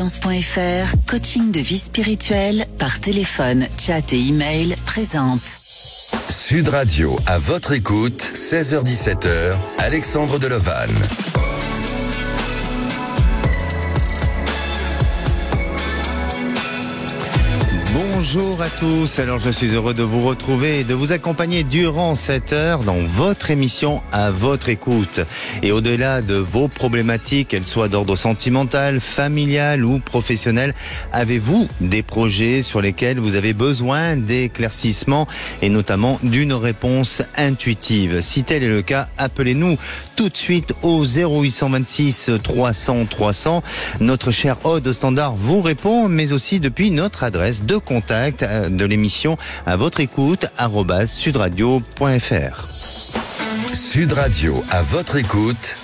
guidance.fr, coaching de vie spirituelle par téléphone, chat et email présente. Sud Radio, à votre écoute, 16h-17h, Alexandre Delevanne. Bonjour à tous, alors je suis heureux de vous retrouver et de vous accompagner durant cette heure dans votre émission à votre écoute. Et au-delà de vos problématiques, qu'elles soient d'ordre sentimental, familial ou professionnel, avez-vous des projets sur lesquels vous avez besoin d'éclaircissements et notamment d'une réponse intuitive? Si tel est le cas, appelez-nous tout de suite au 0826 300 300. Notre cher Aude Standard vous répond, mais aussi depuis notre adresse de contact de l'émission à votre écoute @sudradio.fr. Sud Radio, à votre écoute,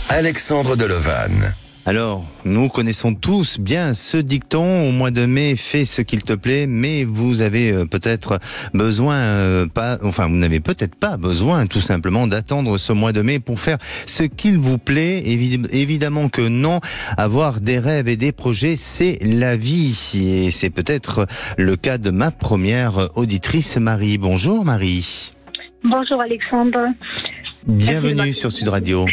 Alexandre Delevanne. Alors, nous connaissons tous bien ce dicton, au mois de mai, fais ce qu'il te plaît, mais vous avez peut-être besoin, vous n'avez peut-être pas besoin tout simplement d'attendre ce mois de mai pour faire ce qu'il vous plaît. Évidemment que non, avoir des rêves et des projets, c'est la vie. Et c'est peut-être le cas de ma première auditrice, Marie. Bonjour Marie. Bonjour Alexandre. Bienvenue sur Sud Radio.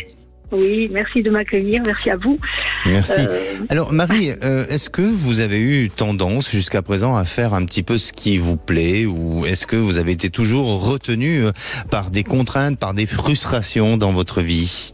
Oui, merci de m'accueillir, merci à vous. Merci. Alors Marie, est-ce que vous avez eu tendance jusqu'à présent à faire un petit peu ce qui vous plaît, ou est-ce que vous avez été toujours retenu par des contraintes, par des frustrations dans votre vie?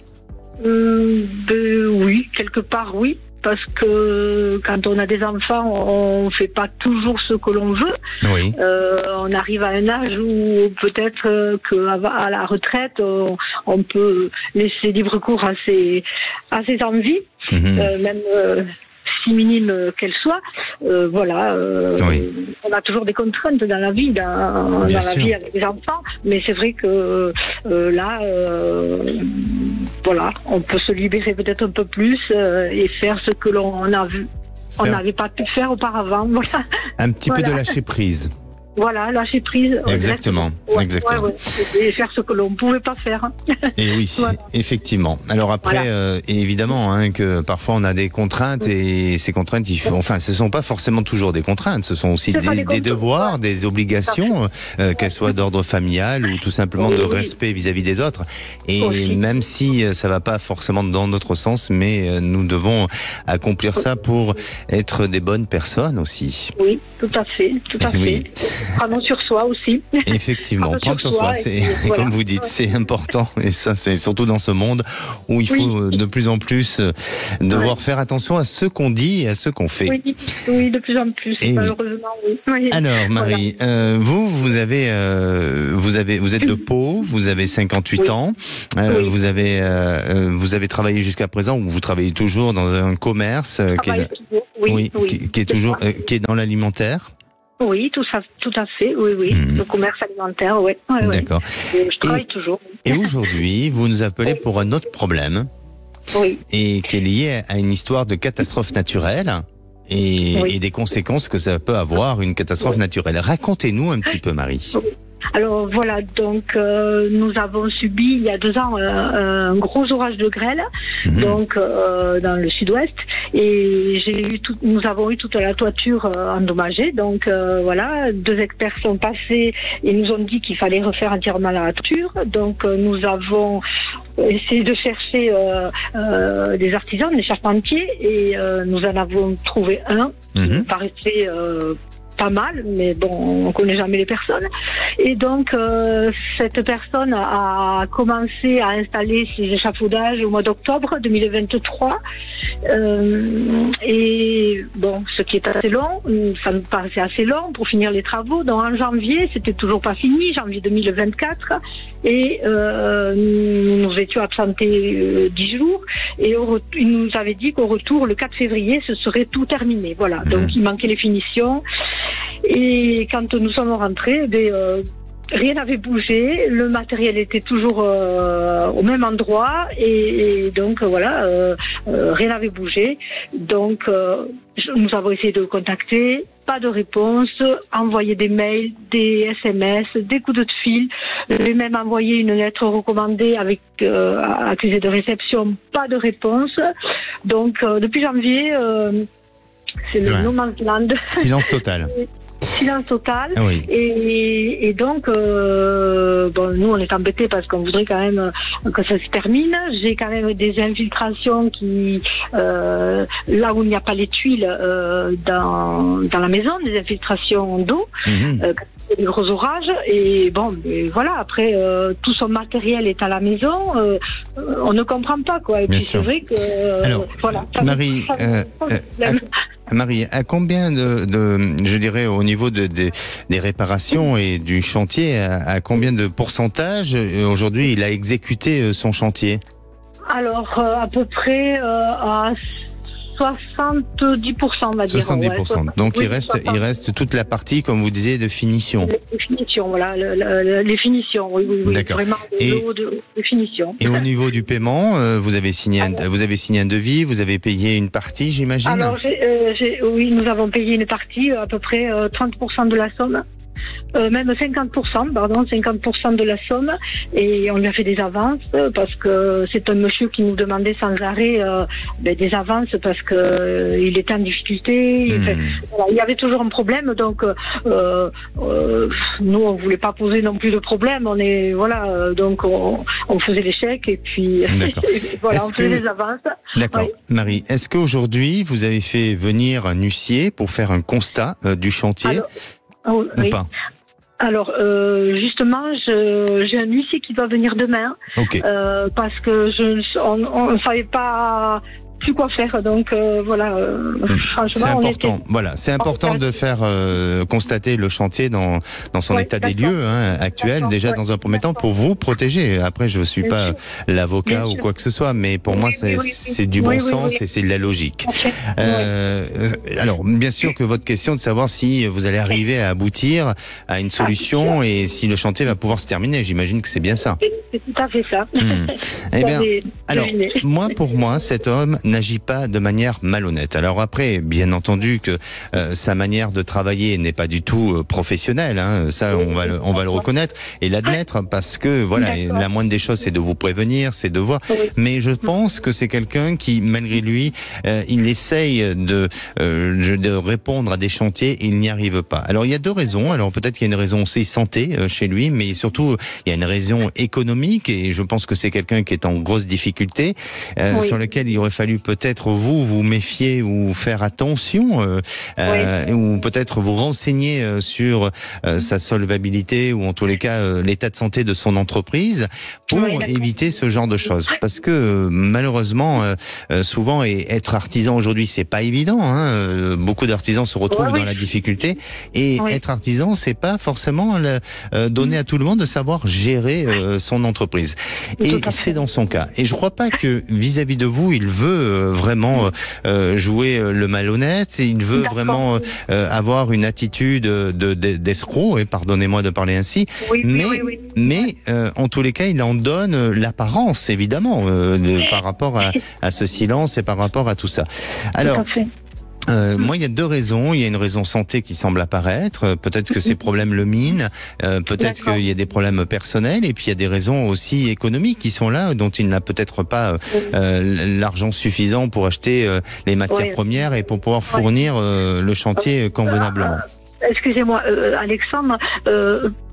Oui, quelque part oui. Parce que quand on a des enfants, on fait pas toujours ce que l'on veut. Oui. On arrive à un âge où peut-être qu'à la retraite, on peut laisser libre cours à ses envies, même si minimes qu'elles soient. Oui. On a toujours des contraintes dans la vie, dans la vie avec les enfants. Mais c'est vrai que on peut se libérer peut-être un peu plus et faire ce que l'on n'avait pas pu faire auparavant. Voilà. Un petit peu de lâcher prise. Voilà, lâcher prise. Exactement. Exactement. Et faire ce que l'on ne pouvait pas faire. Et oui, effectivement. Alors après, évidemment, que parfois on a des contraintes et ces contraintes, ce sont pas forcément toujours des contraintes, ce sont aussi des devoirs, des obligations, qu'elles soient d'ordre familial ou tout simplement de respect vis-à-vis des autres. Et même si ça va pas forcément dans notre sens, mais nous devons accomplir ça pour être des bonnes personnes aussi. Oui, tout à fait, Oui. Prendre sur soi aussi. Effectivement, prendre sur soi, c'est comme vous dites, c'est important. Et ça, c'est surtout dans ce monde où il faut de plus en plus devoir faire attention à ce qu'on dit et à ce qu'on fait. Oui, de plus en plus, malheureusement, oui. Alors, Marie, vous êtes de Pau, vous avez 58 ans, vous avez travaillé jusqu'à présent, ou vous travaillez toujours dans un commerce qui est dans l'alimentaire? Oui, tout à fait, oui. Le commerce alimentaire, oui. D'accord. Je travaille toujours. Et aujourd'hui, vous nous appelez pour un autre problème. Oui. Et qui est lié à une histoire de catastrophe naturelle et des conséquences que ça peut avoir, une catastrophe naturelle. Racontez-nous un petit peu, Marie. Alors voilà, donc nous avons subi il y a 2 ans un gros orage de grêle, donc dans le sud-ouest, et nous avons eu toute la toiture endommagée. Donc 2 experts sont passés et nous ont dit qu'il fallait refaire entièrement la toiture. Donc nous avons essayé de chercher des artisans, des charpentiers, et nous en avons trouvé un qui nous paraissait pas mal, mais bon, on connaît jamais les personnes. Et donc, cette personne a commencé à installer ses échafaudages au mois d'octobre 2023. Et bon, ce qui est assez long, ça me paraissait assez long pour finir les travaux. Donc en janvier, c'était toujours pas fini, janvier 2024. Et nous nous étions absentés 10 jours. Et il nous avait dit qu'au retour, le 4 février, ce serait tout terminé. Voilà, donc il manquait les finitions. Et quand nous sommes rentrés, rien n'avait bougé, le matériel était toujours au même endroit et donc rien n'avait bougé. Donc nous avons essayé de le contacter, pas de réponse, envoyer des mails, des SMS, des coups de fil. J'ai même envoyé une lettre recommandée avec accusé de réception, pas de réponse. Donc depuis janvier, C'est le no man's land. Silence total. Silence total. Oui. Et donc, nous, on est embêtés parce qu'on voudrait quand même que ça se termine. J'ai quand même des infiltrations qui, là où il n'y a pas les tuiles dans la maison, des infiltrations d'eau, des gros orages. Et voilà, après, tout son matériel est à la maison. On ne comprend pas, quoi. Et Bien puis, sûr. c'est vrai que... Alors, voilà, Marie, Marie, à combien je dirais, au niveau des réparations et du chantier, à combien de pourcentage aujourd'hui il a exécuté son chantier? Alors, à peu près à 70%, on va dire. 70%. Ouais, Donc oui, il reste toute la partie, comme vous disiez, de finition. Les finitions, voilà, les finitions, oui. D'accord. Vraiment de finition. Et au niveau du paiement, vous avez signé un devis, vous avez payé une partie, j'imagine? Alors, oui, nous avons payé une partie, à peu près 30% de la somme. Même 50% de la somme, et on lui a fait des avances parce que c'est un monsieur qui nous demandait sans arrêt des avances parce que il était en difficulté. Il y avait toujours un problème, donc nous on voulait pas poser non plus de problème. Donc on faisait les chèques et puis voilà, on faisait les avances. D'accord, Oui. Marie. Est-ce qu'aujourd'hui vous avez fait venir un huissier pour faire un constat du chantier? Ou pas? Alors, justement, j'ai un huissier qui doit venir demain, parce que on ne savait pas plus quoi faire. Donc franchement, c'est important de faire constater le chantier dans son état des lieux actuel, déjà dans un premier temps pour vous protéger. Après, je ne suis pas l'avocat ou quoi que ce soit, mais pour moi c'est du bon sens et c'est de la logique. Alors, bien sûr que votre question de savoir si vous allez arriver à aboutir à une solution et si le chantier va pouvoir se terminer, j'imagine que c'est bien ça. C'est tout à fait ça. Eh bien, alors, pour moi, cet homme n'agit pas de manière malhonnête. Alors après, bien entendu que sa manière de travailler n'est pas du tout professionnelle, ça on va le reconnaître et l'admettre, parce que voilà, la moindre des choses c'est de vous prévenir, c'est de voir. Mais je pense que c'est quelqu'un qui, malgré lui, il essaye de répondre à des chantiers et il n'y arrive pas. Alors il y a deux raisons. Alors peut-être qu'il y a une raison aussi santé chez lui, mais surtout il y a une raison économique, et je pense que c'est quelqu'un qui est en grosse difficulté, sur lequel il aurait fallu peut-être vous méfier ou faire attention, ou peut-être vous renseigner sur sa solvabilité, ou en tous les cas l'état de santé de son entreprise, pour éviter ce genre de choses. Parce que malheureusement, souvent, et être artisan aujourd'hui, c'est pas évident. Beaucoup d'artisans se retrouvent dans la difficulté, et être artisan, c'est pas forcément donner à tout le monde de savoir gérer son entreprise. Et c'est dans son cas. Et je crois pas que vis-à-vis de vous, il veut vraiment jouer le malhonnête. Il veut vraiment avoir une attitude d'escroc, et pardonnez-moi de parler ainsi. Mais en tous les cas, il en donne l'apparence, évidemment, par rapport à ce silence et par rapport à tout ça. Alors, moi, il y a deux raisons. Il y a une raison santé qui semble apparaître. Peut-être que ces problèmes le minent. Peut-être qu'il y a des problèmes personnels. Et puis, il y a des raisons aussi économiques qui sont là, dont il n'a peut-être pas l'argent suffisant pour acheter les matières premières et pour pouvoir fournir le chantier convenablement. Excusez-moi, Alexandre,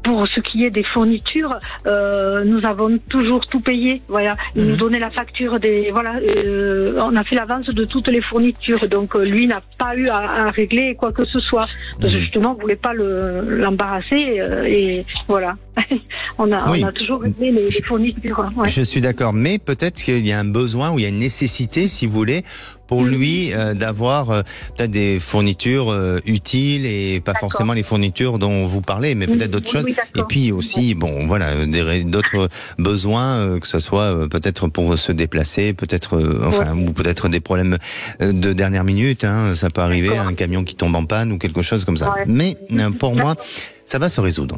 pour ce qui est des fournitures, nous avons toujours tout payé. Voilà, il nous donnait la facture on a fait l'avance de toutes les fournitures. Donc lui n'a pas eu à régler quoi que ce soit. Parce que justement, on voulait pas l'embarrasser, et voilà. on a toujours réglé les fournitures. Je suis d'accord, mais peut-être qu'il y a un besoin ou il y a une nécessité, si vous voulez, pour lui d'avoir peut-être des fournitures utiles, et pas forcément les fournitures dont vous parlez, mais peut-être d'autres choses. Et puis aussi, d'autres besoins, que ce soit peut-être pour se déplacer, peut-être, ou peut-être des problèmes de dernière minute. Ça peut arriver, un camion qui tombe en panne ou quelque chose comme ça. Mais pour moi, ça va se résoudre.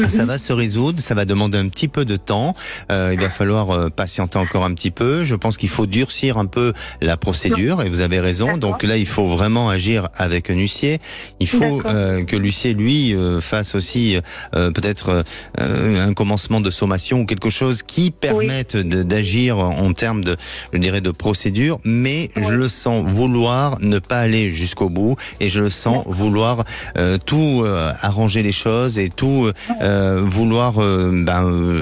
Ça va se résoudre, ça va demander un petit peu de temps. Il va falloir patienter encore un petit peu. Je pense qu'il faut durcir un peu la procédure et vous avez raison. Donc là, il faut vraiment agir avec un huissier. Il faut que l'huissier, lui, fasse aussi peut-être un commencement de sommation ou quelque chose qui permette d'agir en termes de, je dirais, de procédure. Mais je le sens vouloir ne pas aller jusqu'au bout et je le sens vouloir tout arranger les choses et tout vouloir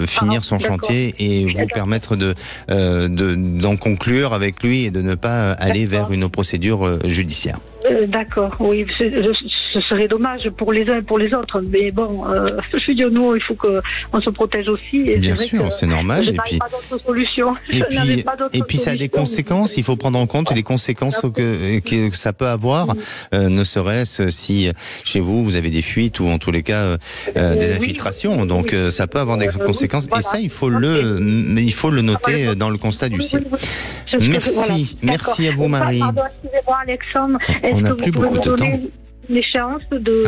finir son chantier et vous permettre d'en conclure avec lui et de ne pas aller vers une procédure judiciaire. D'accord, oui, ce serait dommage pour les uns et pour les autres, mais bon, je dis nous, il faut qu'on se protège aussi. Et bien sûr, c'est normal. Je n'avais pas d'autre solution. Et puis ça a des conséquences, il faut prendre en compte les conséquences que ça peut avoir, ne serait-ce si chez vous, vous avez des fuites ou en tous les cas des infiltrations, donc ça peut avoir des conséquences, et ça, il faut le noter dans le constat du site. Merci à vous, Marie. Pardon, excusez-moi, Alexandre. On n'a plus beaucoup de temps. L'échéance de...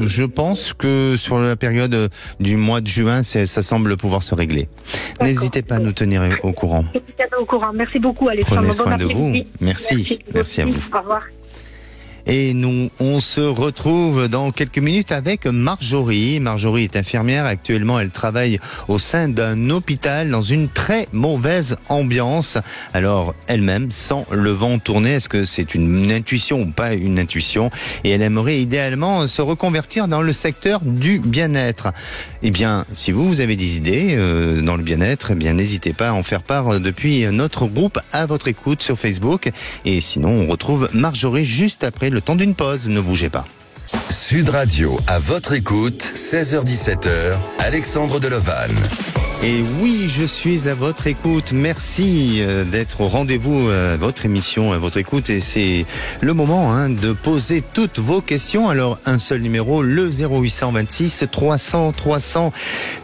je pense que sur la période du mois de juin, ça semble pouvoir se régler. N'hésitez pas à nous tenir au courant. Merci beaucoup, Alexandre. Prenez soin de vous. Merci à vous. Au revoir. Et nous, on se retrouve dans quelques minutes avec Marjorie. Marjorie est infirmière. Actuellement, elle travaille au sein d'un hôpital dans une très mauvaise ambiance. Alors, elle-même sent le vent tourner. Est-ce que c'est une intuition ou pas une intuition? Et elle aimerait idéalement se reconvertir dans le secteur du bien-être. Eh bien, si vous avez des idées dans le bien-être, eh bien, n'hésitez pas à en faire part depuis notre groupe À votre écoute sur Facebook. Et sinon, on retrouve Marjorie juste après le temps d'une pause. Ne bougez pas. Sud Radio, à votre écoute, 16h-17h, Alexandre Delevanne. Et oui, je suis à votre écoute. Merci d'être au rendez-vous à votre émission, à votre écoute. Et c'est le moment de poser toutes vos questions. Alors, un seul numéro, le 0826 300 300.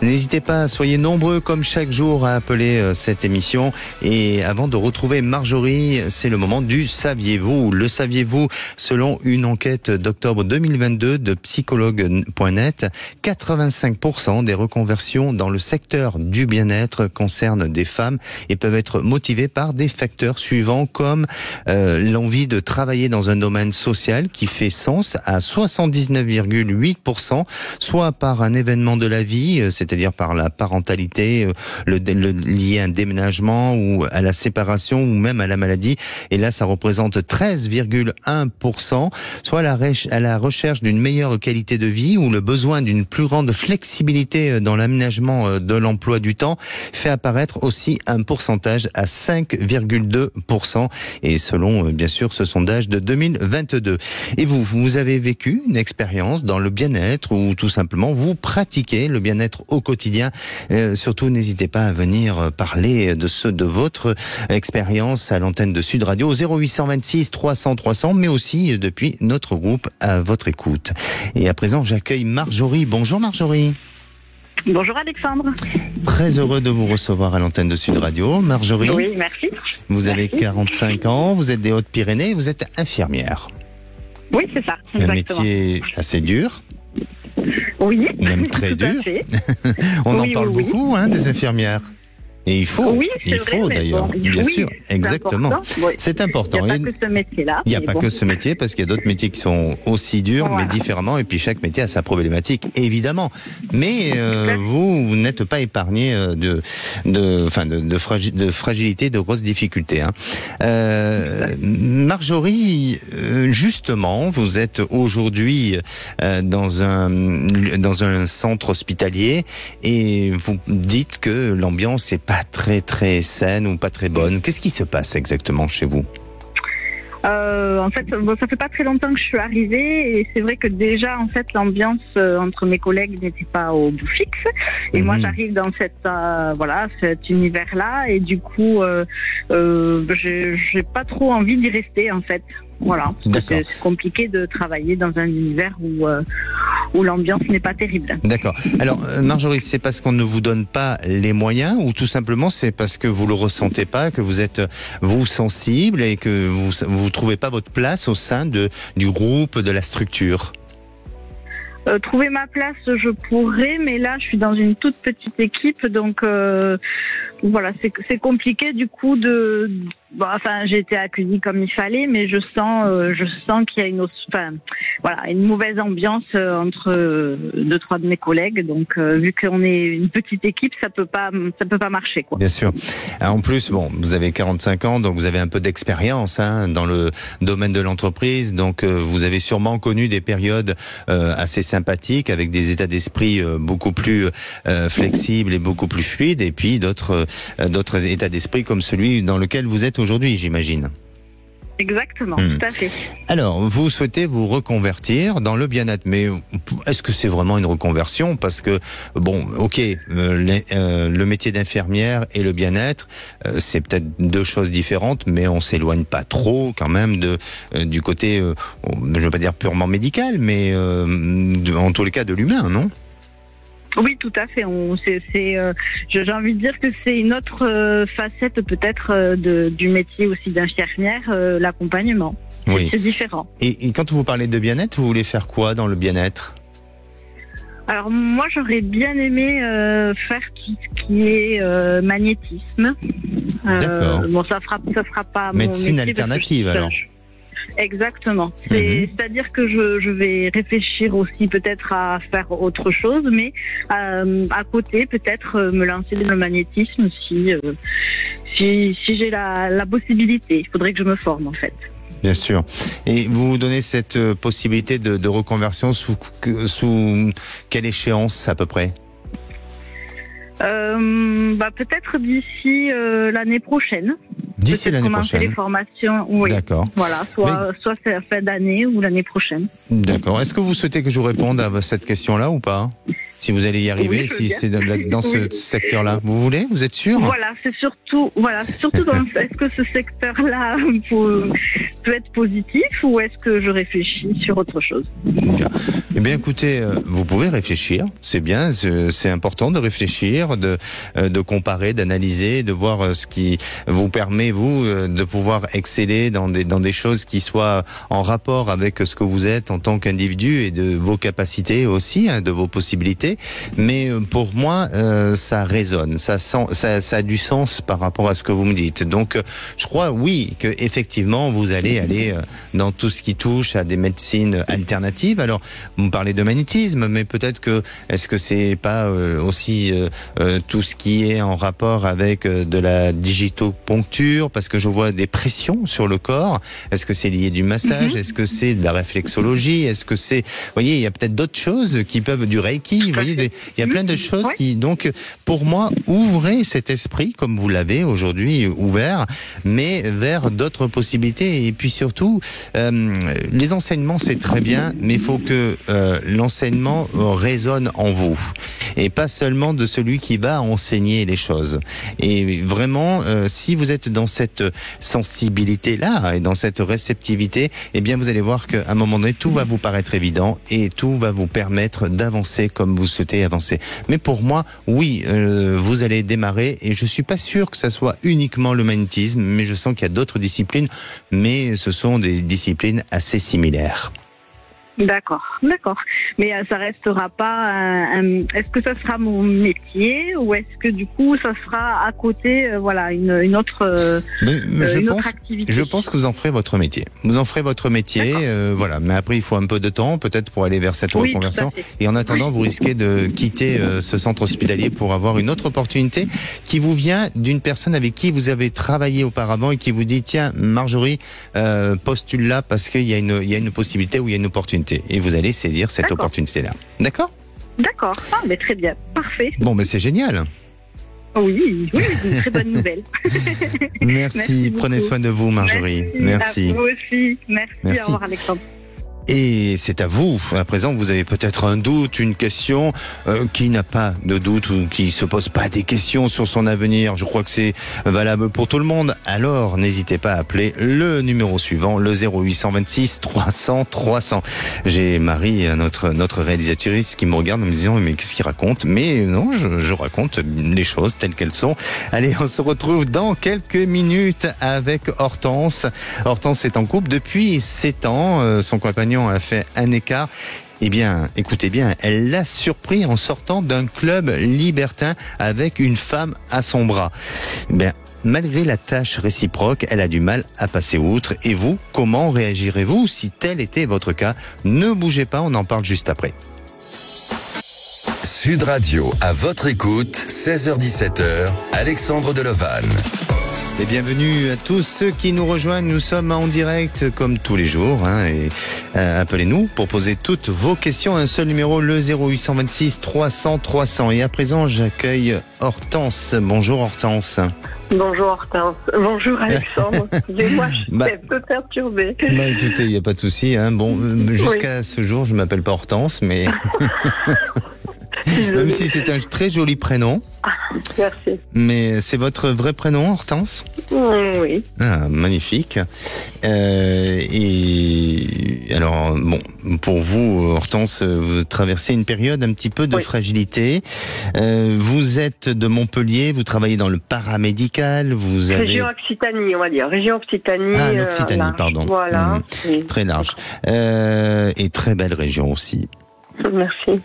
N'hésitez pas, soyez nombreux comme chaque jour à appeler cette émission. Et avant de retrouver Marjorie, c'est le moment du saviez-vous. Le saviez-vous, selon une enquête d'octobre 2022 de psychologue.net, 85% des reconversions dans le secteur du bien-être concernent des femmes et peuvent être motivées par des facteurs suivants comme l'envie de travailler dans un domaine social qui fait sens à 79,8%, soit par un événement de la vie, c'est-à-dire par la parentalité, lié à un déménagement ou à la séparation ou même à la maladie. Et là, ça représente 13,1%, soit à la recherche d'une meilleure qualité de vie ou le besoin d'une plus grande flexibilité dans l'aménagement de l'emploi du temps, fait apparaître aussi un pourcentage à 5,2%, et selon bien sûr ce sondage de 2022. Et vous avez vécu une expérience dans le bien-être ou tout simplement vous pratiquez le bien-être au quotidien? Surtout n'hésitez pas à venir parler de votre expérience à l'antenne de Sud Radio 0826 300 300, mais aussi depuis notre groupe À votre écoute. Et à présent, j'accueille Marjorie. Bonjour Marjorie. Bonjour Alexandre. Très heureux de vous recevoir à l'antenne de Sud Radio. Marjorie. Oui, merci. Vous avez 45 ans, vous êtes des Hautes-Pyrénées, vous êtes infirmière. Oui, c'est ça. Exactement. Un métier assez dur. Oui. Même très dur. On en parle beaucoup, des infirmières. Et il faut, d'ailleurs, bien sûr, exactement. C'est important. Il n'y a pas que ce métier-là. Il n'y a pas que ce métier, parce qu'il y a d'autres métiers qui sont aussi durs, mais différemment, et puis chaque métier a sa problématique, évidemment. Mais vous n'êtes pas épargné de fragilité, de grosses difficultés. Marjorie, justement, vous êtes aujourd'hui dans un centre hospitalier, et vous dites que l'ambiance n'est pas très très saine ou pas très bonne. Qu'est-ce qui se passe exactement chez vous? En fait, ça fait pas très longtemps que je suis arrivée et c'est vrai que déjà, en fait, l'ambiance entre mes collègues n'était pas au bout fixe. Et moi, j'arrive dans cet univers-là et du coup, j'ai pas trop envie d'y rester, en fait. Voilà. C'est compliqué de travailler dans un univers où l'ambiance n'est pas terrible. D'accord. Alors, Marjorie, c'est parce qu'on ne vous donne pas les moyens ou tout simplement c'est parce que vous le ressentez pas, que vous êtes, vous, sensible et que vous trouvez pas votre place au sein du groupe, de la structure? Trouver ma place, je pourrais, mais là, je suis dans une toute petite équipe, donc voilà, c'est compliqué du coup de. Bon, enfin, j'ai été accueillie comme il fallait, mais je sens qu'il y a une mauvaise ambiance entre 2-3 de mes collègues. Donc, vu qu'on est une petite équipe, ça peut pas marcher, quoi. Bien sûr. En plus, bon, vous avez 45 ans, donc vous avez un peu d'expérience dans le domaine de l'entreprise. Donc, vous avez sûrement connu des périodes assez sympathiques, avec des états d'esprit beaucoup plus flexibles et beaucoup plus fluides, et puis d'autres états d'esprit comme celui dans lequel vous êtes aujourd'hui, j'imagine. Exactement, tout à fait. Alors, vous souhaitez vous reconvertir dans le bien-être, mais est-ce que c'est vraiment une reconversion? Parce que, bon, ok, le métier d'infirmière et le bien-être, c'est peut-être deux choses différentes, mais on s'éloigne pas trop quand même du côté, je veux pas dire purement médical, mais en tous les cas de l'humain, non? Oui, tout à fait. J'ai envie de dire que c'est une autre facette peut-être du métier aussi d'infirmière, l'accompagnement. Oui. C'est différent. Et quand vous parlez de bien-être, vous voulez faire quoi dans le bien-être? Alors moi, j'aurais bien aimé faire tout ce qui est magnétisme. D'accord. Bon, ça fera pas médecine mon métier alternative alors. Exactement. C'est-à-dire que je vais réfléchir aussi peut-être à faire autre chose, mais à côté peut-être me lancer dans le magnétisme si j'ai la possibilité. Il faudrait que je me forme en fait. Bien sûr. Et vous vous donnez cette possibilité de reconversion sous quelle échéance à peu près? Peut-être d'ici l'année prochaine. D'ici l'année prochaine. Les formations, oui. D'accord. Voilà, soit c'est la fin d'année ou l'année prochaine. D'accord. Est-ce que vous souhaitez que je vous réponde à cette question-là ou pas? Si vous allez y arriver, oui, si c'est dans ce secteur-là. Vous voulez? Vous êtes sûr? Voilà, c'est surtout dans est-ce que ce secteur-là peut être positif ou est-ce que je réfléchis sur autre chose? Bien. Eh bien, écoutez, vous pouvez réfléchir. C'est bien, c'est important de réfléchir, de comparer, d'analyser, de voir ce qui vous permet, vous, de pouvoir exceller dans des choses qui soient en rapport avec ce que vous êtes en tant qu'individu et de vos capacités aussi, de vos possibilités. Mais pour moi, ça résonne, ça a du sens par rapport à ce que vous me dites. Donc, je crois, oui, que effectivement, vous allez aller dans tout ce qui touche à des médecines alternatives. Alors, vous me parlez de magnétisme, mais peut-être est-ce que c'est pas aussi tout ce qui est en rapport avec de la digitoponcture, parce que je vois des pressions sur le corps. Est-ce que c'est lié du massage? Est-ce que c'est de la réflexologie? Est-ce que c'est, vous voyez, il y a peut-être d'autres choses qui peuvent, du Reiki. Vous voyez, il y a plein de choses qui, donc, pour moi, ouvrez cet esprit, comme vous l'avez aujourd'hui ouvert, mais vers d'autres possibilités. Et puis surtout, les enseignements, c'est très bien, mais il faut que l'enseignement résonne en vous. Et pas seulement de celui qui va enseigner les choses. Et vraiment, si vous êtes dans cette sensibilité-là, et dans cette réceptivité, eh bien, vous allez voir qu'à un moment donné, tout va vous paraître évident, et tout va vous permettre d'avancer comme vous souhaitez avancer. Mais pour moi, oui, vous allez démarrer, et je suis pas sûr que ça soit uniquement le magnétisme, mais je sens qu'il y a d'autres disciplines, mais ce sont des disciplines assez similaires. D'accord. Mais ça restera pas est-ce que ça sera mon métier ou est-ce que du coup ça sera à côté une autre activité? Je pense que vous en ferez votre métier. Vous en ferez votre métier, voilà. Mais après il faut un peu de temps peut-être pour aller vers cette reconversion. Et en attendant, vous risquez de quitter ce centre hospitalier pour avoir une autre opportunité qui vous vient d'une personne avec qui vous avez travaillé auparavant et qui vous dit tiens Marjorie, postule là parce qu'il y a une possibilité ou il y a une opportunité. Et vous allez saisir cette opportunité-là. D'accord? D'accord. Ah, mais très bien. Parfait. Bon, mais c'est génial. Oui, c'est une très bonne nouvelle. Merci. Prenez soin de vous, Marjorie. Merci. À vous aussi. Merci. Au revoir, Alexandre. Et c'est à vous. À présent, vous avez peut-être un doute, une question. Qui n'a pas de doute ou qui se pose pas des questions sur son avenir? Je crois que c'est valable pour tout le monde. Alors, n'hésitez pas à appeler le numéro suivant, le 0826 300 300. J'ai Marie, notre réalisatrice, qui me regarde en me disant mais qu'est-ce qu'il raconte? Mais non, je raconte les choses telles qu'elles sont. Allez, on se retrouve dans quelques minutes avec Hortense. Hortense est en couple depuis 7 ans. Son compagnon a fait un écart Eh bien, écoutez bien, elle l'a surpris en sortant d'un club libertin avec une femme à son bras. Ben, malgré la tâche réciproque, elle a du mal à passer outre. Et vous, comment réagirez-vous si tel était votre cas? Ne bougez pas, on en parle juste après. Sud Radio, à votre écoute, 16h-17h, Alexandre Delevanne. Et bienvenue à tous ceux qui nous rejoignent. Nous sommes en direct comme tous les jours. Appelez-nous pour poser toutes vos questions. Un seul numéro, le 0826 300 300. Et à présent, j'accueille Hortense. Bonjour Hortense. Bonjour Hortense. Bonjour Alexandre. Excusez-moi, je suis un peu perturbée. Écoutez, il n'y a pas de souci. Jusqu'à ce jour, je ne m'appelle pas Hortense, mais... Même si c'est un très joli prénom. Merci. Mais c'est votre vrai prénom, Hortense? Oui. Ah, magnifique. Et alors, bon, pour vous, Hortense, vous traversez une période un petit peu de fragilité. Vous êtes de Montpellier, vous travaillez dans le paramédical, vous avez... Région Occitanie, on va dire. Région Occitanie. Ah, l'Occitanie, pardon. Voilà. Très large. Et très belle région aussi. Merci.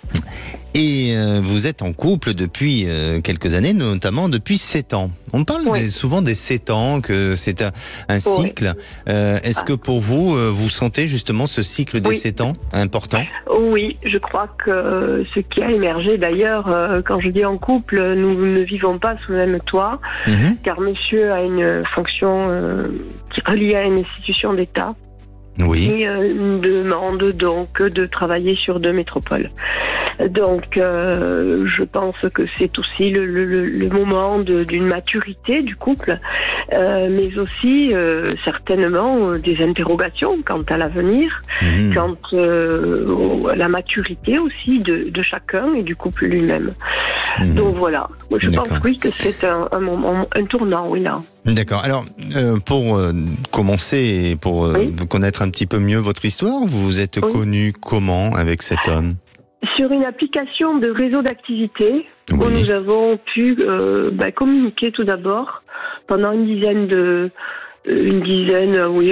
Et vous êtes en couple depuis quelques années, notamment depuis 7 ans. On parle souvent des 7 ans, que c'est un cycle. Est-ce que pour vous, vous sentez justement ce cycle des 7 ans important? Oui, je crois que ce qui a émergé d'ailleurs, quand je dis en couple, nous ne vivons pas sous le même toit, car monsieur a une fonction reliée à une institution d'État. Oui. Et demande donc de travailler sur 2 métropoles. Donc, je pense que c'est aussi le moment d'une maturité du couple, mais aussi certainement des interrogations quant à l'avenir, quant à la maturité aussi de chacun et du couple lui-même. Donc voilà, je pense que c'est un moment, un tournant, oui là. D'accord. Alors, pour commencer et pour connaître un petit peu mieux votre histoire, vous vous êtes connu comment avec cet homme? Sur une application de réseau d'activité où nous avons pu communiquer tout d'abord pendant une dizaine,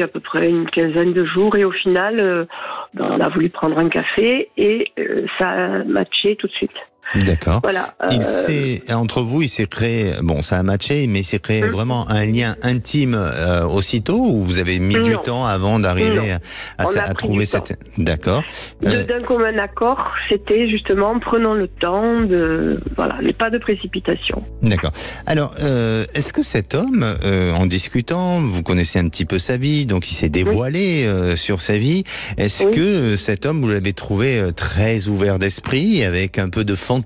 à peu près une quinzaine de jours, et au final, on a voulu prendre un café et ça a matché tout de suite. D'accord. Voilà. Entre vous, il s'est créé, ça a matché, mais il s'est créé vraiment un lien intime aussitôt, ou vous avez mis du temps avant d'arriver à trouver cette... D'accord. D'un commun accord, c'était justement, prenons le temps mais pas de précipitation. D'accord. Alors, est-ce que cet homme, en discutant, vous connaissez un petit peu sa vie, donc il s'est dévoilé sur sa vie, est-ce que cet homme, vous l'avez trouvé très ouvert d'esprit, avec un peu de fantaisie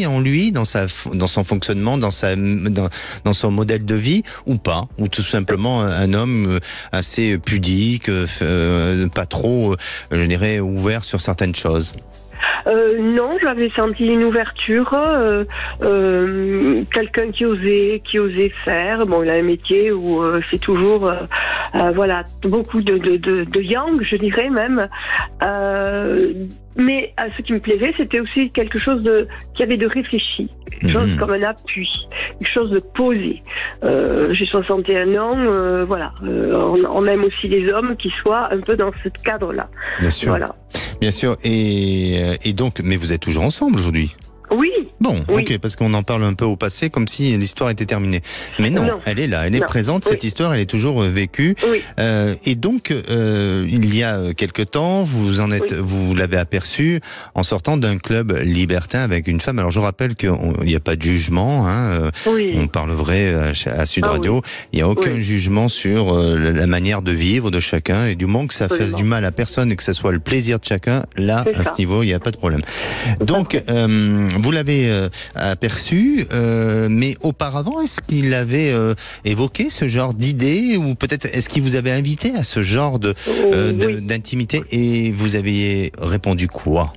en lui, dans son fonctionnement, dans son modèle de vie, ou pas, ou tout simplement un homme assez pudique, pas trop, je dirais, ouvert sur certaines choses? Non, j'avais senti une ouverture, quelqu'un qui osait faire. Bon, il a un métier où c'est toujours, beaucoup de yang, je dirais même. Mais ce qui me plaisait, c'était aussi quelque chose qui avait de réfléchi, quelque chose comme un appui, quelque chose de posé. J'ai 61 ans, on aime aussi les hommes qui soient un peu dans ce cadre-là. Bien sûr. Voilà. Bien sûr. Et donc, mais vous êtes toujours ensemble aujourd'hui? Oui. Bon, ok, parce qu'on en parle un peu au passé, comme si l'histoire était terminée. Mais non, elle est là, elle est présente, cette histoire, elle est toujours vécue. Oui. Et donc, il y a quelque temps, vous l'avez aperçu en sortant d'un club libertin avec une femme. Alors, je rappelle qu'il n'y a pas de jugement, on parle vrai à Sud Radio. Il n'y a aucun jugement sur la manière de vivre de chacun, et du moment que ça fasse du mal à personne et que ça soit le plaisir de chacun, là, à ce niveau, il n'y a pas de problème. Donc, vous l'avez aperçu, mais auparavant, est-ce qu'il avait évoqué ce genre d'idée, ou peut-être est-ce qu'il vous avait invité à ce genre d'intimité, et vous aviez répondu quoi?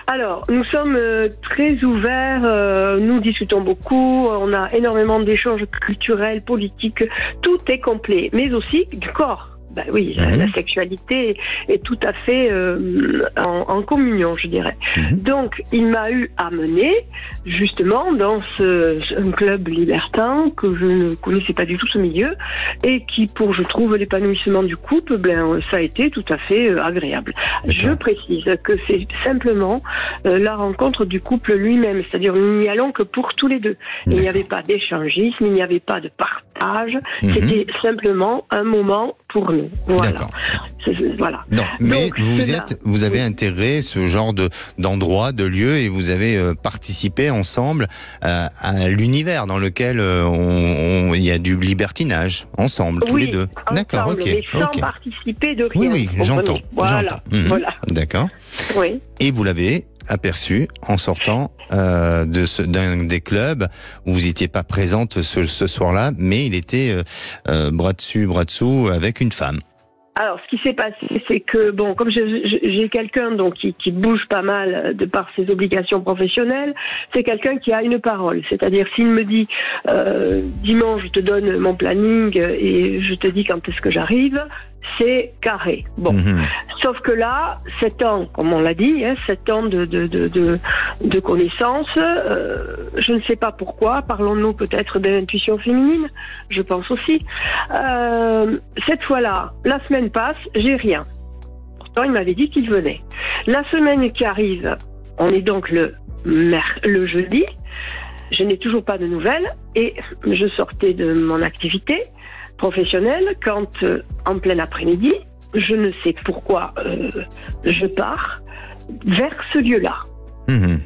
Alors, nous sommes très ouverts, nous discutons beaucoup, on a énormément d'échanges culturels, politiques, tout est complet, mais aussi du corps. Ben oui, la sexualité est tout à fait en communion, je dirais. Donc, il m'a eu amené justement dans un club libertin que je ne connaissais pas du tout ce milieu et qui, pour je trouve l'épanouissement du couple, ben ça a été tout à fait agréable. Je précise que c'est simplement la rencontre du couple lui-même, c'est-à-dire nous n'y allons que pour tous les deux. Il n'y avait pas d'échangisme, il n'y avait pas de partage, c'était simplement un moment pour nous. Voilà. D'accord. Voilà. Non, mais donc, vous avez intégré ce genre d'endroit, de lieu, et vous avez participé ensemble à l'univers dans lequel il y a du libertinage ensemble, tous les deux. D'accord, ok. Mais sans participer de rien. Oui, j'entends. Voilà. Voilà. D'accord. Oui. Et vous l'avez aperçu en sortant d'un des clubs où vous n'étiez pas présente ce soir-là, mais il était bras dessus, bras dessous avec une femme. Alors, ce qui s'est passé, c'est que, bon, comme j'ai quelqu'un donc qui bouge pas mal de par ses obligations professionnelles, c'est quelqu'un qui a une parole. C'est-à-dire, s'il me dit dimanche, je te donne mon planning et je te dis quand est-ce que j'arrive, c'est carré. Bon, sauf que là, 7 ans, comme on l'a dit, 7 ans de connaissances, je ne sais pas pourquoi, parlons-nous peut-être d'intuition féminine, je pense aussi. Cette fois-là, la semaine passe, j'ai rien. Pourtant, il m'avait dit qu'il venait. La semaine qui arrive, on est donc le jeudi, je n'ai toujours pas de nouvelles et je sortais de mon activité professionnelle quand, en plein après-midi, je ne sais pourquoi, je pars vers ce lieu-là. Nous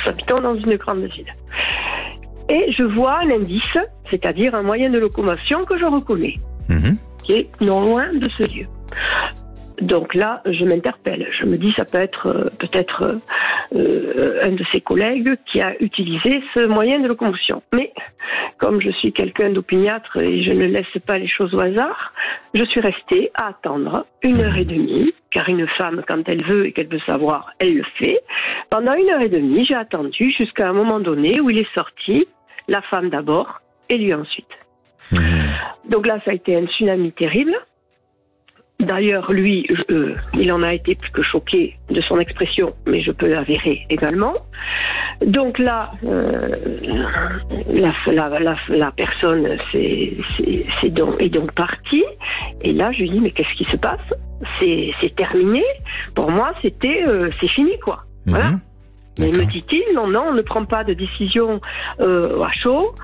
habitons dans une grande ville. Et je vois un indice, c'est-à-dire un moyen de locomotion que je reconnais, qui est non loin de ce lieu. Donc là, je m'interpelle. Je me dis, ça peut être peut-être un de ses collègues qui a utilisé ce moyen de locomotion. Mais comme je suis quelqu'un d'opiniâtre et je ne laisse pas les choses au hasard, je suis restée à attendre 1h30, car une femme, quand elle veut et qu'elle veut savoir, elle le fait. Pendant 1h30, j'ai attendu jusqu'à un moment donné où il est sorti, la femme d'abord et lui ensuite. Donc là, ça a été un tsunami terrible. D'ailleurs, lui, il en a été plus que choqué de son expression, mais je peux l'avérer également. Donc là, la personne est donc partie. Et là, je lui dis, mais qu'est-ce qui se passe ? C'est terminé. Pour moi, c'est fini, quoi. Voilà. Mais me dit-il, non, on ne prend pas de décision à chaud.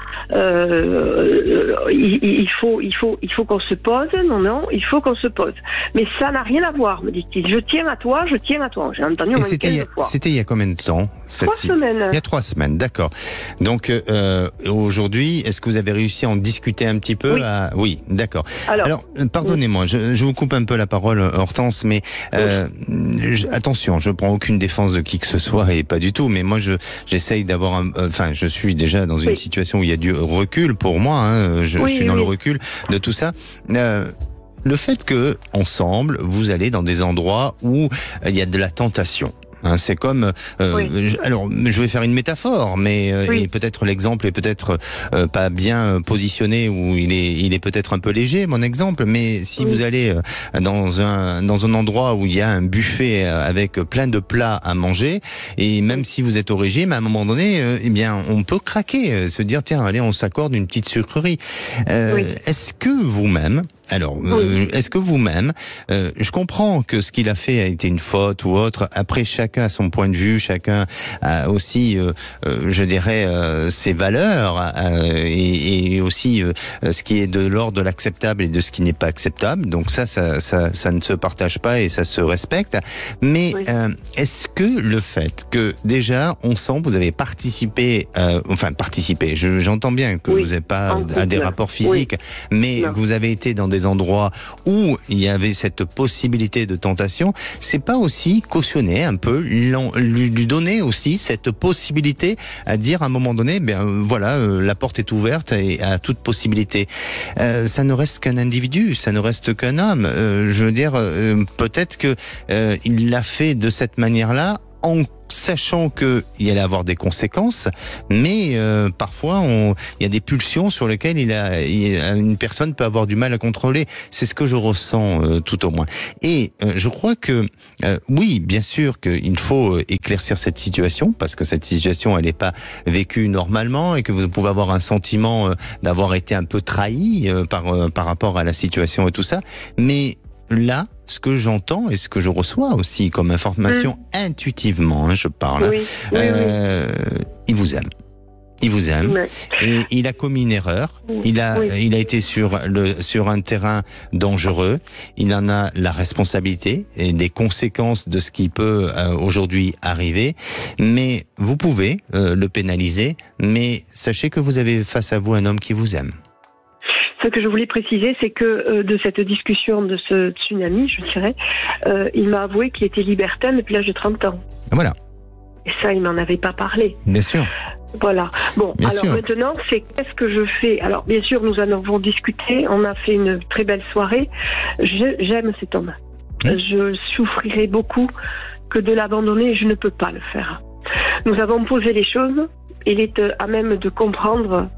Il faut qu'on se pose. Non, il faut qu'on se pose. Mais ça n'a rien à voir, me dit-il. Je tiens à toi. J'ai entendu au moins 15 fois. C'était il y a combien de temps 3 semaines. Il y a 3 semaines, d'accord. Donc aujourd'hui, est-ce que vous avez réussi à en discuter un petit peu ? Oui, d'accord. Alors pardonnez-moi, je vous coupe un peu la parole, Hortense, mais attention, je prends aucune défense de qui que ce soit et pas du tout, mais moi j'essaye d'avoir je suis déjà dans une situation où il y a du recul pour moi, je suis dans le recul de tout ça. Le fait que ensemble vous allez dans des endroits où il y a de la tentation. C'est comme alors je vais faire une métaphore, mais et peut-être l'exemple est peut-être pas bien positionné ou il est peut-être un peu léger mon exemple, mais si vous allez dans un endroit où il y a un buffet avec plein de plats à manger, et même si vous êtes au régime, à un moment donné eh bien on peut craquer, se dire tiens allez on s'accorde une petite sucrerie. Est-ce que vous-même est-ce que vous-même, je comprends que ce qu'il a fait a été une faute ou autre, après chacun a son point de vue, chacun a aussi, je dirais, ses valeurs et aussi ce qui est de l'ordre de l'acceptable et de ce qui n'est pas acceptable, donc ça ne se partage pas et ça se respecte, mais est-ce que le fait que déjà, on sent, vous avez participé, j'entends bien que vous n'avez pas à des rapports physiques, mais que vous avez été dans des endroits où il y avait cette possibilité de tentation, c'est pas aussi cautionner un peu, lui donner aussi cette possibilité à dire à un moment donné, la porte est ouverte et à toute possibilité. Ça ne reste qu'un individu, ça ne reste qu'un homme. Je veux dire, peut-être que il l'a fait de cette manière-là en sachant qu'il y allait avoir des conséquences, mais parfois il y a des pulsions sur lesquelles une personne peut avoir du mal à contrôler. C'est ce que je ressens tout au moins. Et je crois que oui, bien sûr qu'il faut éclaircir cette situation, parce que cette situation elle n'est pas vécue normalement et que vous pouvez avoir un sentiment d'avoir été un peu trahi par rapport à la situation et tout ça. Mais là, ce que j'entends et ce que je reçois aussi comme information intuitivement, hein, je parle, il vous aime. Il vous aime et il a commis une erreur. Il a été sur un terrain dangereux. Il en a la responsabilité et des conséquences de ce qui peut aujourd'hui arriver. Mais vous pouvez le pénaliser. Mais sachez que vous avez face à vous un homme qui vous aime. Ce que je voulais préciser, c'est que de cette discussion de ce tsunami, je dirais, il m'a avoué qu'il était libertin depuis l'âge de 30 ans. Voilà. Et ça, il m'en avait pas parlé. Bien sûr. Voilà. Bon, bien alors sûr. maintenant, c'est qu'est-ce que je fais? Alors, bien sûr, nous en avons discuté. On a fait une très belle soirée. J'aime cet homme. Je souffrirai beaucoup que de l'abandonner. Je ne peux pas le faire. Nous avons posé les choses. Il est à même de comprendre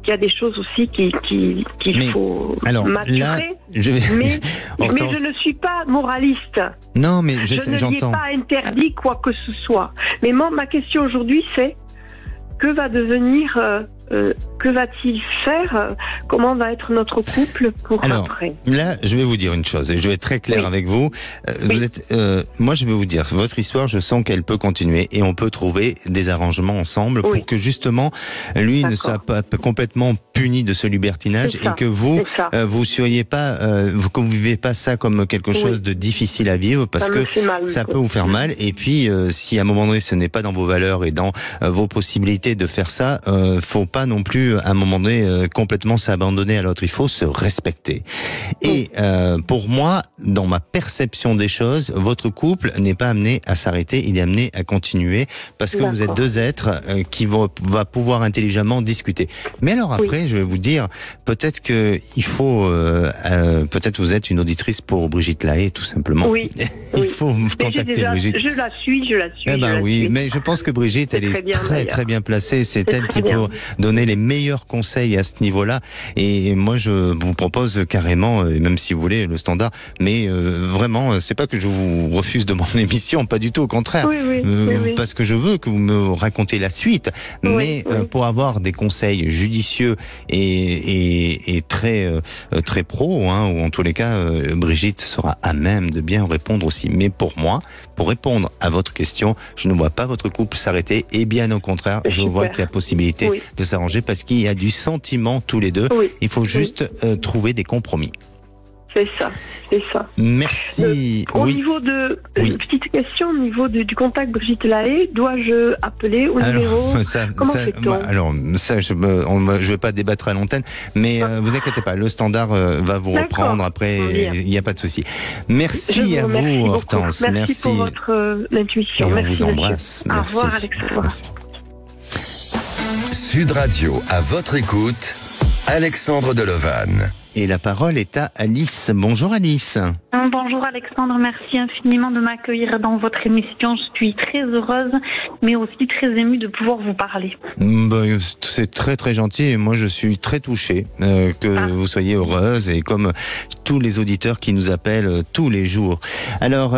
qu'il y a des choses aussi qu'il faut maturer. Là, mais je ne suis pas moraliste. Non, mais je ne lui ai pas interdit quoi que ce soit. Mais ma question aujourd'hui, c'est que va-t-il faire? Comment va être notre couple pour après? Là, je vais vous dire une chose, et je vais être très clair avec vous. Moi, je vais vous dire, votre histoire, je sens qu'elle peut continuer, et on peut trouver des arrangements ensemble pour que justement, lui ne soit pas complètement puni de ce libertinage, et que vous, vous soyez pas, que vous vivez pas ça comme quelque chose de difficile à vivre, parce que ça peut vous faire mal. Et puis, si à un moment donné, ce n'est pas dans vos valeurs et dans vos possibilités de faire ça, faut pas non plus à un moment donné complètement s'abandonner à l'autre. Il faut se respecter. Et pour moi, dans ma perception des choses, votre couple n'est pas amené à s'arrêter, il est amené à continuer, parce que vous êtes deux êtres qui vont pouvoir intelligemment discuter. Mais alors après, je vais vous dire, peut-être que il faut, peut-être vous êtes une auditrice pour Brigitte Lahaie, tout simplement. Oui. Il faut contacter Brigitte. Je la suis. Eh ben oui, mais je pense que Brigitte, elle est très bien placée. C'est elle qui peut donner les meilleurs conseils à ce niveau-là. Et moi, je vous propose carrément, même si vous voulez, le standard, mais vraiment, c'est pas que je vous refuse de mon émission, pas du tout, au contraire. Parce que je veux que vous me racontiez la suite. Mais pour avoir des conseils judicieux et très pro, hein, ou en tous les cas, Brigitte sera à même de bien répondre aussi. Mais pour moi, pour répondre à votre question, je ne vois pas votre couple s'arrêter, et bien au contraire, je vois qu'il y a possibilité de s'arranger, parce qu'il y a du sentiment tous les deux. Il faut juste trouver des compromis. C'est ça. Merci. Au niveau de petite question, au niveau du contact Brigitte Lahaie, dois-je appeler au numéro? Comment fait-on? Alors ça, je vais pas débattre à l'antenne, mais vous inquiétez pas, le standard va vous reprendre après. Il n'y a pas de souci. Merci à vous, Hortense. Merci pour votre intuition. Et on vous embrasse. Au revoir, Alexandre. Sud Radio, à votre écoute, Alexandre Delovan. Et la parole est à Alice. Bonjour Alice. Bonjour Alexandre, merci infiniment de m'accueillir dans votre émission. Je suis très heureuse, mais aussi très émue de pouvoir vous parler. C'est très très gentil, et moi je suis très touché que vous soyez heureuse, et comme tous les auditeurs qui nous appellent tous les jours. Alors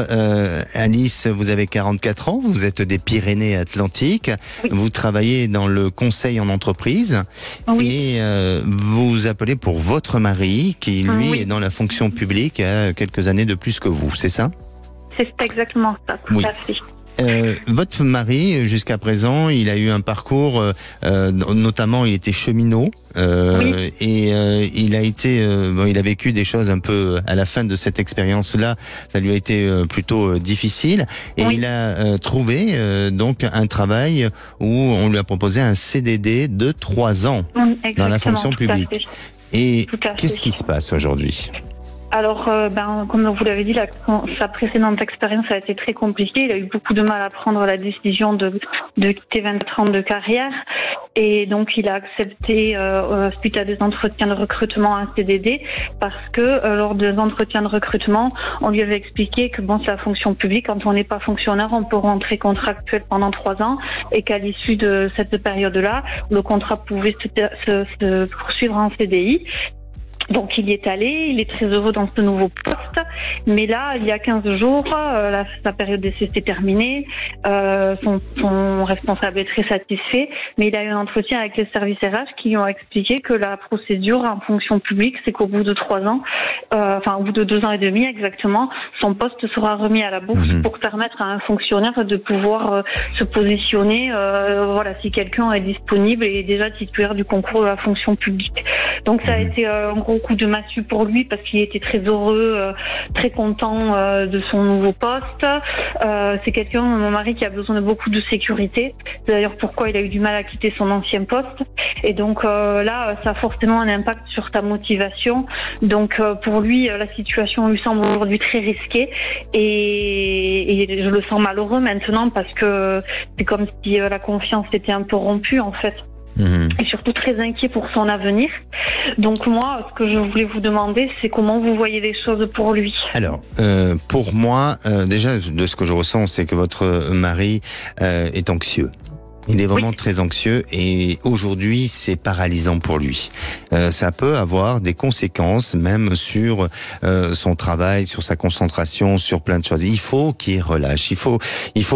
Alice, vous avez 44 ans, vous êtes des Pyrénées-Atlantiques, vous travaillez dans le conseil en entreprise, et vous appelez pour votre mari qui lui est dans la fonction publique, a quelques années de plus que vous, c'est ça? C'est exactement ça, tout à fait. Votre mari, jusqu'à présent, il a eu un parcours, notamment il était cheminot, et il a vécu des choses un peu à la fin de cette expérience-là. Ça lui a été plutôt difficile, et il a trouvé donc un travail où on lui a proposé un CDD de 3 ans dans la fonction publique. Et qu'est-ce qui se passe aujourd'hui? Alors, comme vous l'avez dit, sa précédente expérience a été très compliquée. Il a eu beaucoup de mal à prendre la décision de quitter 24 ans de carrière. Et donc, il a accepté, suite à des entretiens de recrutement, un CDD, parce que lors des entretiens de recrutement, on lui avait expliqué que c'est la fonction publique. Quand on n'est pas fonctionnaire, on peut rentrer contractuel pendant 3 ans, et qu'à l'issue de cette période-là, le contrat pouvait se poursuivre en CDI. Donc il y est allé, il est très heureux dans ce nouveau poste, mais là, il y a 15 jours, sa période d'essai s'est terminée, son responsable est très satisfait, mais il a eu un entretien avec les services RH qui lui ont expliqué que la procédure en fonction publique, c'est qu'au bout de 3 ans, au bout de 2 ans et demi exactement, son poste sera remis à la bourse pour permettre à un fonctionnaire de pouvoir se positionner, si quelqu'un est disponible et est déjà titulaire du concours de la fonction publique. Donc ça a été un gros coup de massue pour lui parce qu'il était très heureux, très content de son nouveau poste. C'est quelqu'un, mon mari, qui a besoin de beaucoup de sécurité. C'est d'ailleurs pourquoi il a eu du mal à quitter son ancien poste. Et donc là, ça a forcément un impact sur ta motivation. Donc pour lui, la situation lui semble aujourd'hui très risquée et je le sens malheureux maintenant parce que c'est comme si la confiance était un peu rompue en fait. Et surtout très inquiet pour son avenir. Donc moi, ce que je voulais vous demander, c'est comment vous voyez les choses pour lui. Alors, pour moi, déjà, de ce que je ressens, c'est que votre mari est anxieux. Il est vraiment très anxieux et aujourd'hui c'est paralysant pour lui. Ça peut avoir des conséquences même sur son travail, sur sa concentration, sur plein de choses. Il faut qu'il relâche, il faut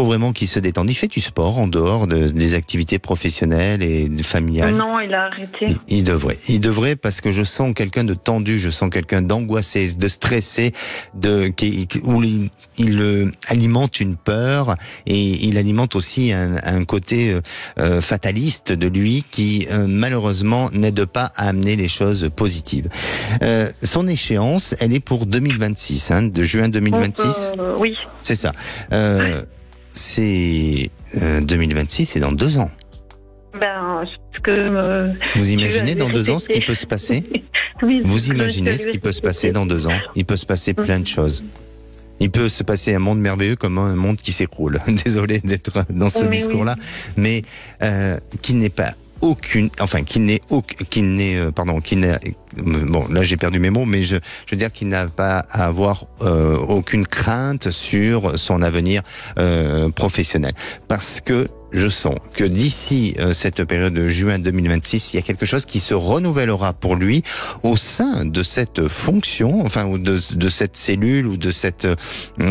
vraiment qu'il se détende. Il fait du sport en dehors des activités professionnelles et familiales. Non, il a arrêté. Il devrait parce que je sens quelqu'un de tendu, je sens quelqu'un d'angoissé, de stressé, où il alimente une peur et il alimente aussi un côté fataliste de lui qui malheureusement n'aide pas à amener les choses positives. Son échéance, elle est pour 2026, de juin 2026. Oui. C'est ça. C'est 2026, c'est dans 2 ans. Vous imaginez dans 2 ans ce qui peut se passer? Oui, vous imaginez ce qui peut se passer dans 2 ans? Il peut se passer plein de choses. Il peut se passer un monde merveilleux comme un monde qui s'écroule. Désolé d'être dans ce discours-là, mais qu'il n'ait pas aucune, bon, là j'ai perdu mes mots, mais je veux dire qu'il n'a pas à avoir aucune crainte sur son avenir professionnel, parce que je sens que d'ici cette période de juin 2026, il y a quelque chose qui se renouvellera pour lui au sein de cette fonction, ou de cette cellule ou de cette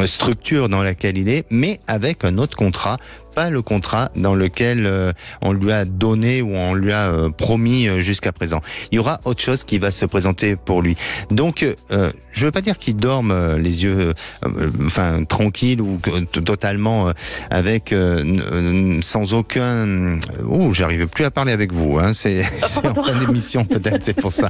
structure dans laquelle il est, mais avec un autre contrat, pas le contrat dans lequel on lui a donné ou on lui a promis jusqu'à présent. Il y aura autre chose qui va se présenter pour lui. Donc, je veux pas dire qu'il dorme les yeux tranquille ou totalement avec sans aucun... j'arrive plus à parler avec vous, c'est en fin d'émission peut-être, c'est pour ça.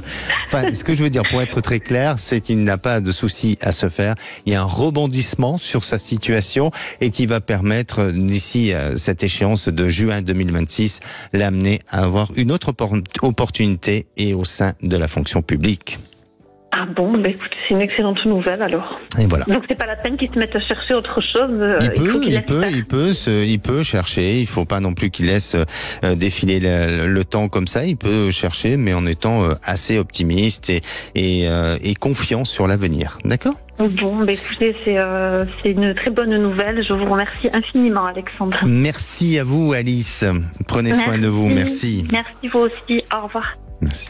Ce que je veux dire, pour être très clair, c'est qu'il n'a pas de souci à se faire. Il y a un rebondissement sur sa situation et qui va permettre d'ici cette échéance de juin 2026, l'amener à avoir une autre opportunité et au sein de la fonction publique. Ah bon, écoutez, c'est une excellente nouvelle alors. Et voilà. Donc c'est pas la peine qu'il se mette à chercher autre chose. Il peut chercher. Il faut pas non plus qu'il laisse défiler le temps comme ça. Il peut chercher, mais en étant assez optimiste et confiant sur l'avenir. D'accord ? Bon, écoutez, c'est une très bonne nouvelle. Je vous remercie infiniment, Alexandre. Merci à vous, Alice. Prenez soin de vous. Merci. Merci vous aussi. Au revoir. Merci.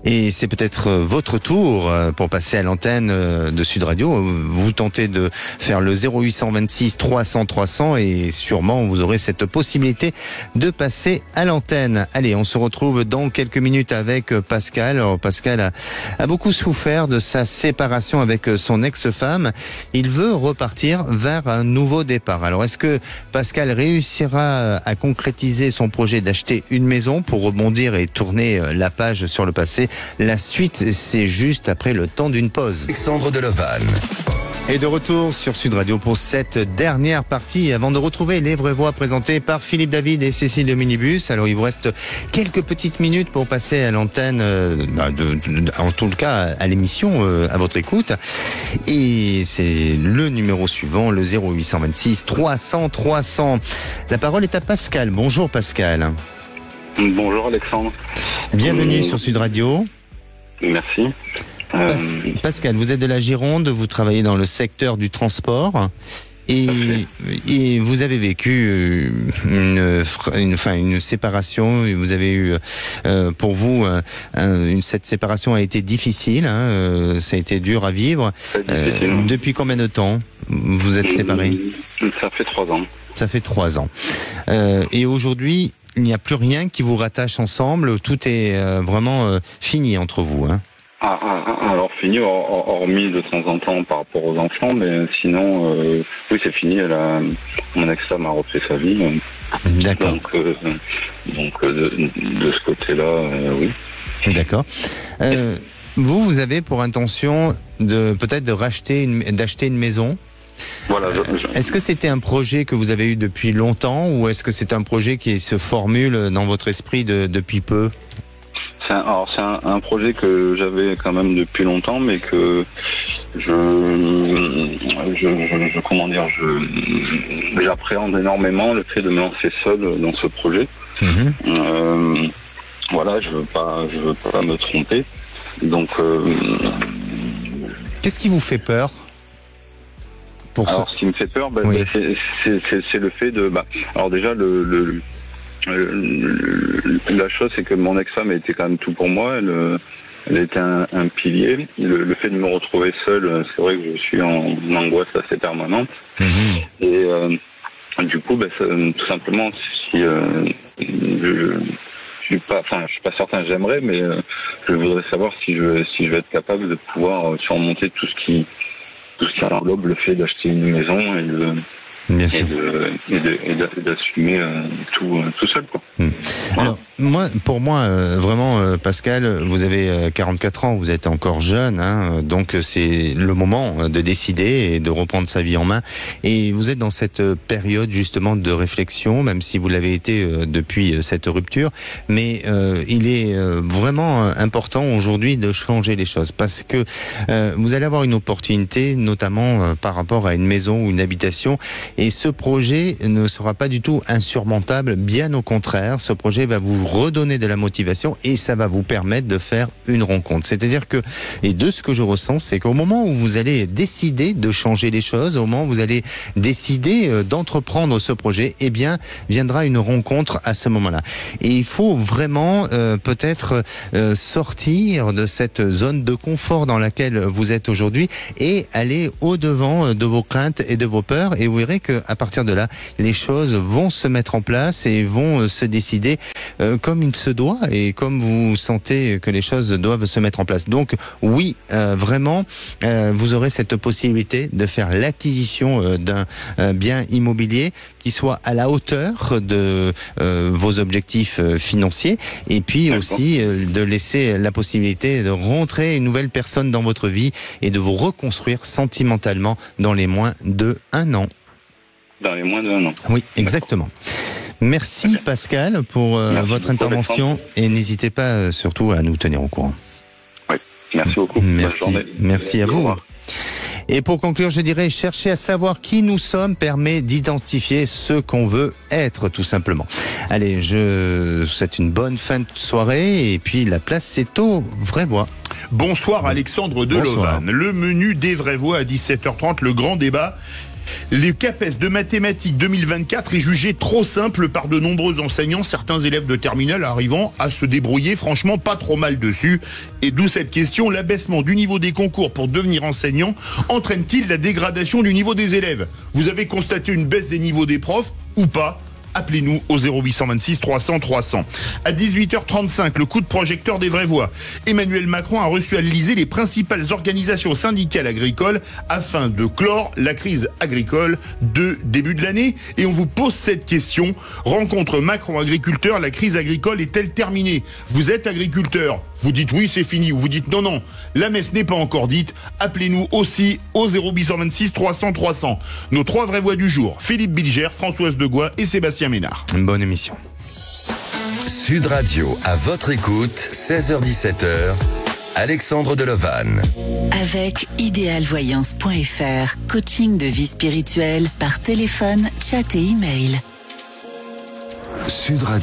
Et c'est peut-être votre tour pour passer à l'antenne de Sud Radio. Vous tentez de faire le 0826 300 300 et sûrement vous aurez cette possibilité de passer à l'antenne. Allez, on se retrouve dans quelques minutes avec Pascal. Alors, Pascal a beaucoup souffert de sa séparation avec son ex-femme. Il veut repartir vers un nouveau départ. Alors, est-ce que Pascal réussira à concrétiser son projet d'acheter une maison pour rebondir et tourner la page sur le passé? La suite, c'est juste après le temps d'une pause. Alexandre Delevanne. Et de retour sur Sud Radio pour cette dernière partie avant de retrouver les vraies voix présentées par Philippe David et Cécile de Minibus. Alors il vous reste quelques petites minutes pour passer à l'antenne, en tout cas à l'émission à votre écoute. Et c'est le numéro suivant, le 0826 300 300. La parole est à Pascal. Bonjour Pascal. Bonjour Alexandre. Bienvenue sur Sud Radio. Merci. Pascal, vous êtes de la Gironde, vous travaillez dans le secteur du transport et vous avez vécu une séparation. Vous avez eu, pour vous, cette séparation a été difficile. Ça a été dur à vivre. Depuis combien de temps vous êtes séparés? Ça fait 3 ans. Ça fait 3 ans. Et aujourd'hui, il n'y a plus rien qui vous rattache ensemble. Tout est vraiment fini entre vous. Alors fini, hormis de temps en temps par rapport aux enfants, mais sinon, oui, c'est fini. Mon ex-femme a refait sa vie. D'accord. Donc de ce côté-là, oui. D'accord. Vous avez pour intention d'acheter une maison. Voilà. Est-ce que c'était un projet que vous avez eu depuis longtemps ou est-ce que c'est un projet qui se formule dans votre esprit depuis peu? C'est un projet que j'avais quand même depuis longtemps, mais que j'appréhende énormément le fait de me lancer seul dans ce projet. Voilà, je veux pas me tromper. Donc, qu'est-ce qui vous fait peur? Ce qui me fait peur, c'est le fait de. Alors déjà la chose, c'est que mon ex-femme était quand même tout pour moi. Elle était un pilier. Le fait de me retrouver seul, c'est vrai que je suis en angoisse assez permanente. Et du coup, tout simplement, si je suis pas certain, j'aimerais, mais je voudrais savoir si je vais être capable de pouvoir surmonter tout ce qui englobe le fait d'acheter une maison et d'assumer tout seul, quoi. Alors pour moi vraiment Pascal, vous avez 44 ans, vous êtes encore jeune, donc c'est le moment de décider et de reprendre sa vie en main. Et vous êtes dans cette période justement de réflexion, même si vous l'avez été depuis cette rupture. Mais il est vraiment important aujourd'hui de changer les choses parce que vous allez avoir une opportunité, notamment par rapport à une maison ou une habitation. Et ce projet ne sera pas du tout insurmontable, bien au contraire. Ce projet va vous redonner de la motivation et ça va vous permettre de faire une rencontre. C'est-à-dire que, et de ce que je ressens, c'est qu'au moment où vous allez décider de changer les choses, au moment où vous allez décider d'entreprendre ce projet, eh bien, viendra une rencontre à ce moment-là. Et il faut vraiment peut-être sortir de cette zone de confort dans laquelle vous êtes aujourd'hui et aller au-devant de vos craintes et de vos peurs. Et vous verrez qu'à partir de là, les choses vont se mettre en place et vont se décider comme il se doit et comme vous sentez que les choses doivent se mettre en place. Donc oui, vraiment, vous aurez cette possibilité de faire l'acquisition d'un bien immobilier qui soit à la hauteur de vos objectifs financiers et puis aussi de laisser la possibilité de rentrer une nouvelle personne dans votre vie et de vous reconstruire sentimentalement dans les moins de 1 an. Dans les moins de 1 an. Oui, exactement. Merci Pascal pour votre intervention et n'hésitez pas surtout à nous tenir au courant. Oui, merci beaucoup. Merci à vous. Et pour conclure, je dirais, chercher à savoir qui nous sommes permet d'identifier ce qu'on veut être, tout simplement. Allez, je vous souhaite une bonne fin de soirée et puis la place c'est au Vrai Bois. Bonsoir Alexandre de Lovan. Le menu des Vraies Voix à 17h30, le grand débat. Le CAPES de mathématiques 2024 est jugé trop simple par de nombreux enseignants, certains élèves de terminale arrivant à se débrouiller franchement pas trop mal dessus. Et d'où cette question, l'abaissement du niveau des concours pour devenir enseignant entraîne-t-il la dégradation du niveau des élèves? Vous avez constaté une baisse des niveaux des profs ou pas? Appelez-nous au 0826 300 300. À 18h35, le coup de projecteur des Vraies Voix. Emmanuel Macron a reçu à l'Élysée les principales organisations syndicales agricoles afin de clore la crise agricole de début de l'année. Et on vous pose cette question. Rencontre Macron agriculteur, la crise agricole est-elle terminée? Vous êtes agriculteur, vous dites oui, c'est fini, ou vous dites non, la messe n'est pas encore dite, appelez-nous aussi au 0826 300 300. Nos 3 vraies voix du jour, Philippe Bilger, Françoise Degois et Sébastien Ménard. Une bonne émission. Sud Radio, à votre écoute, 16h-17h, Alexandre Delovan. Avec idéalvoyance.fr, coaching de vie spirituelle par téléphone, chat et email. Sud Radio.